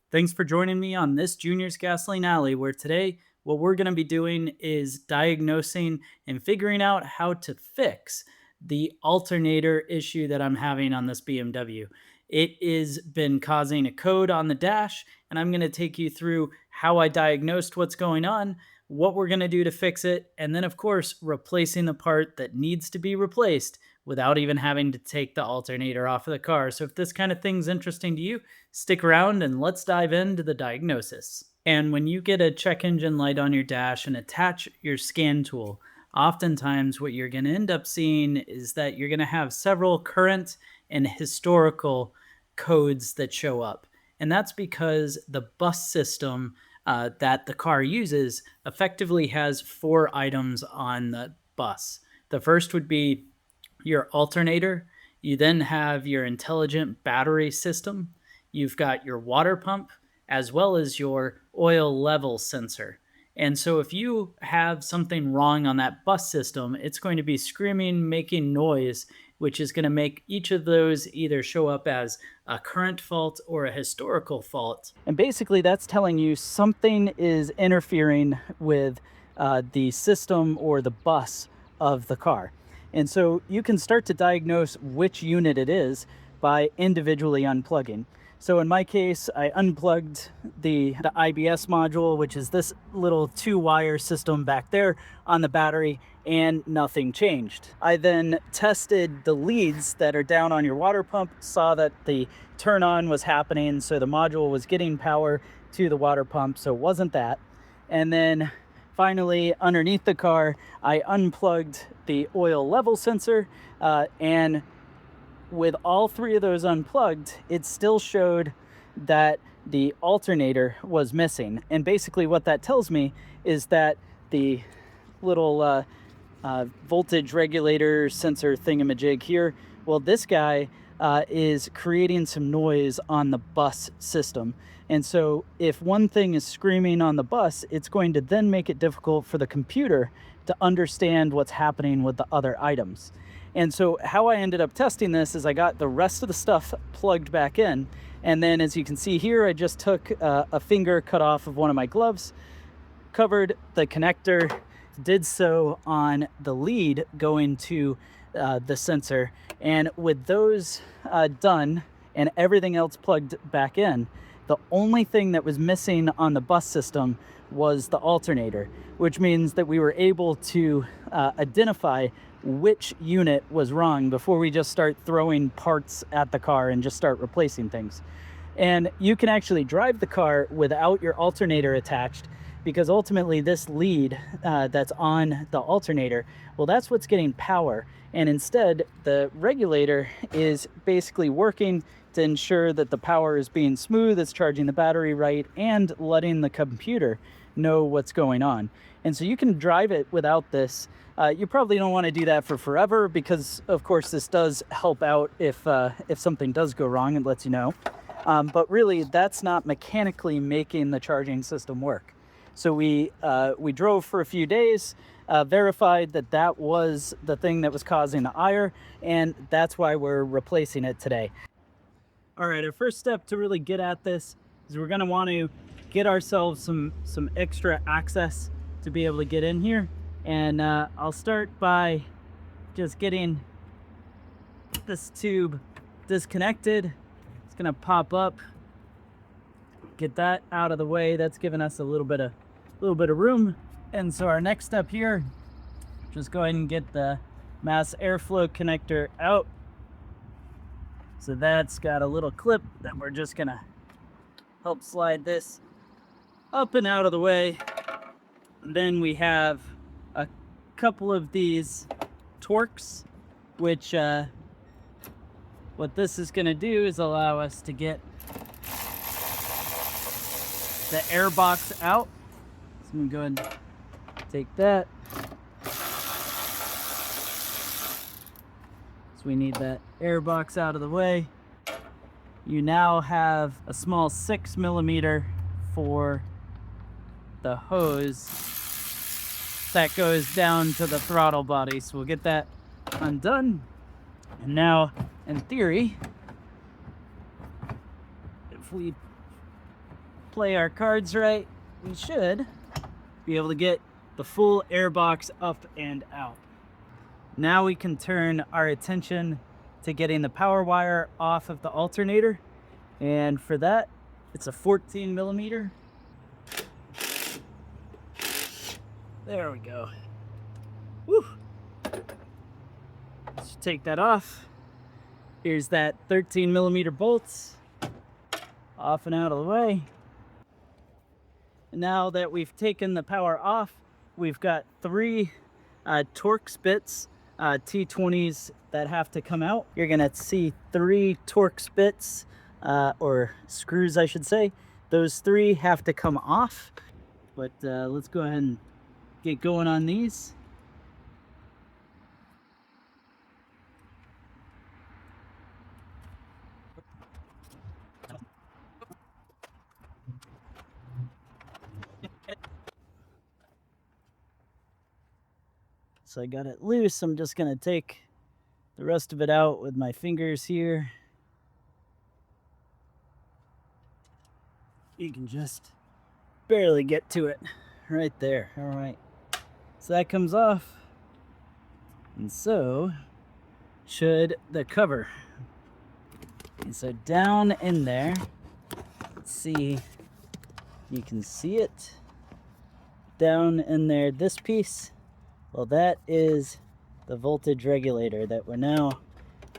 Thanks for joining me on this Junior's Gasoline Alley, where today what we're going to be doing is diagnosing and figuring out how to fix the alternator issue that I'm having on this BMW. It has been causing a code on the dash, and I'm going to take you through how I diagnosed what's going on, what we're going to do to fix it, and then, of course, replacing the part that needs to be replaced without even having to take the alternator off of the car. So, if this kind of thing's interesting to you, stick around and let's dive into the diagnosis. And when you get a check engine light on your dash and attach your scan tool, oftentimes what you're going to end up seeing is that you're going to have several current and historical codes that show up. And that's because the bus system that the car uses effectively has four items on the bus. The first would be your alternator. You then have your intelligent battery system. You've got your water pump as well as your oil level sensor. And so if you have something wrong on that bus system, it's going to be screaming, making noise, which is going to make each of those either show up as a current fault or a historical fault. And basically, that's telling you something is interfering with the system or the bus of the car. And so you can start to diagnose which unit it is by individually unplugging. So in my case, I unplugged the IBS module, which is this little 2-wire system back there on the battery, and nothing changed. I then tested the leads that are down on your water pump, saw that the turn on was happening, so the module was getting power to the water pump, so it wasn't that. And then finally, underneath the car, I unplugged the oil level sensor, and with all three of those unplugged, it still showed that the alternator was missing. And basically what that tells me is that the little voltage regulator sensor thingamajig here, well, this guy is creating some noise on the bus system. And so if one thing is screaming on the bus, it's going to then make it difficult for the computer to understand what's happening with the other items. And so how I ended up testing this is I got the rest of the stuff plugged back in. And then as you can see here, I just took a finger cut off of one of my gloves, covered the connector, did so on the lead going to the sensor. And with those done and everything else plugged back in, the only thing that was missing on the bus system was the alternator, which means that we were able to identify which unit was wrong before we just start throwing parts at the car and just start replacing things. And you can actually drive the car without your alternator attached, because ultimately this lead that's on the alternator, well, that's what's getting power. And instead, the regulator is basically working to ensure that the power is being smooth, it's charging the battery right, and letting the computer know what's going on. And so you can drive it without this. You probably don't want to do that for forever, because of course this does help out if something does go wrong, it lets you know. But really, that's not mechanically making the charging system work. So we drove for a few days, verified that that was the thing that was causing the ire, and that's why we're replacing it today. All right, our first step to really get at this is we're going to want to get ourselves some extra access to be able to get in here. And I'll start by just getting this tube disconnected. It's going to pop up. Get that out of the way. That's giving us a little bit of room. And so our next step here, just go ahead and get the mass airflow connector out. So that's got a little clip that we're just gonna help slide this up and out of the way. And then we have a couple of these Torx, which what this is gonna do is allow us to get the Airbox out. So I'm gonna go ahead and take that. So we need that Airbox out of the way. You now have a small 6mm for the hose that goes down to the throttle body. So we'll get that undone. And now, in theory, if we play our cards right, we should be able to get the full airbox up and out. Now we can turn our attention to getting the power wire off of the alternator. And for that, it's a 14 millimeter. There we go. Woo. Let's take that off. Here's that 13 millimeter bolts. Off and out of the way. And now that we've taken the power off, we've got 3 Torx bits, T20s that have to come out. You're gonna see 3 Torx bits, or screws I should say. Those 3 have to come off. But let's go ahead and get going on these. So I got it loose. I'm just gonna take the rest of it out with my fingers here. You can just barely get to it right there. All right, so that comes off, and so should the cover. And so down in there, let's see, you can see it down in there. This piece, well, that is the voltage regulator that we're now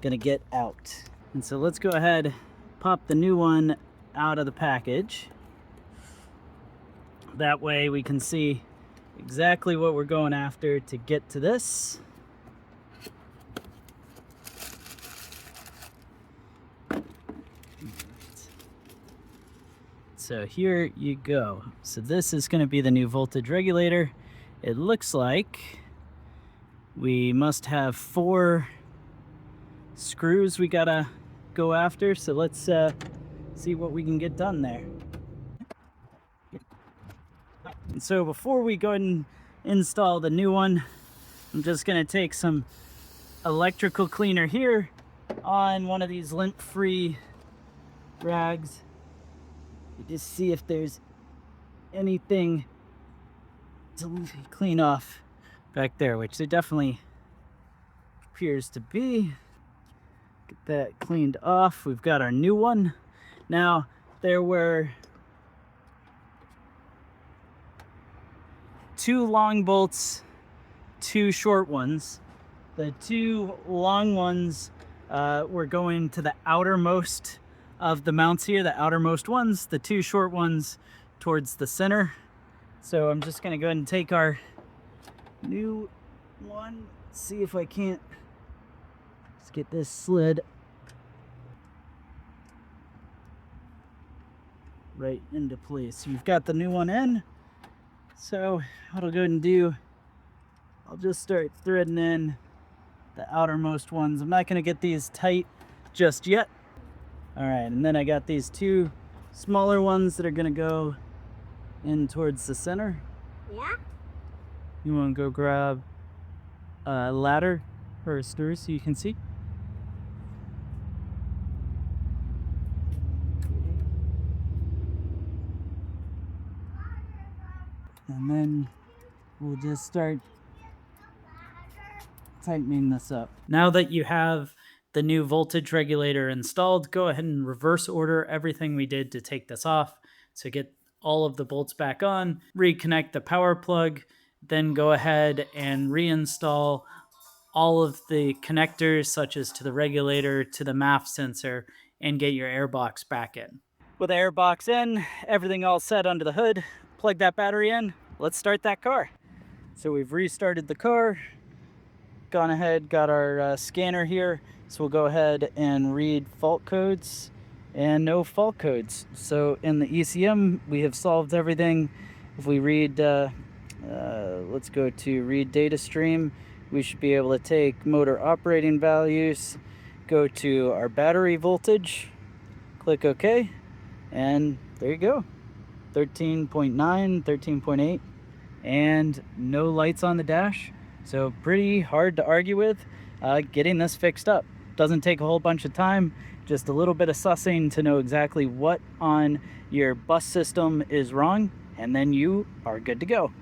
gonna get out. And so let's go ahead, pop the new one out of the package. That way we can see exactly what we're going after to get to this. So here you go. So this is going to be the new voltage regulator. It looks like we must have 4 screws we gotta go after. So let's see what we can get done there. And so before we go and install the new one, I'm just gonna take some electrical cleaner here on one of these lint-free rags. Just see if there's anything to clean off back there, which there definitely appears to be. Get that cleaned off. We've got our new one. Now, there were 2 long bolts, 2 short ones. The 2 long ones were going to the outermost of the mounts here, the outermost ones, the 2 short ones towards the center. So I'm just gonna go ahead and take our new one, see if I can't, let's get this slid right into place. So you've got the new one in. So what I'll go ahead and do, I'll just start threading in the outermost ones. I'm not gonna get these tight just yet. All right, and then I got these 2 smaller ones that are gonna go in towards the center. Yeah? You wanna go grab a ladder or a stool so you can see? And then we'll just start tightening this up. Now that you have the new voltage regulator installed, go ahead and reverse order everything we did to take this off. So get all of the bolts back on, reconnect the power plug, then go ahead and reinstall all of the connectors, such as to the regulator, to the MAF sensor, and get your airbox back in. With the airbox in, everything all set under the hood, plug that battery in, let's start that car. So we've restarted the car, gone ahead, got our scanner here. So we'll go ahead and read fault codes and no fault codes. So in the ECM, we have solved everything. If we read, let's go to read data stream, we should be able to take motor operating values, go to our battery voltage, click OK, and there you go. 13.9, 13.8, and no lights on the dash. So pretty hard to argue with getting this fixed up. Doesn't take a whole bunch of time, just a little bit of sussing to know exactly what on your bus system is wrong, and then you are good to go.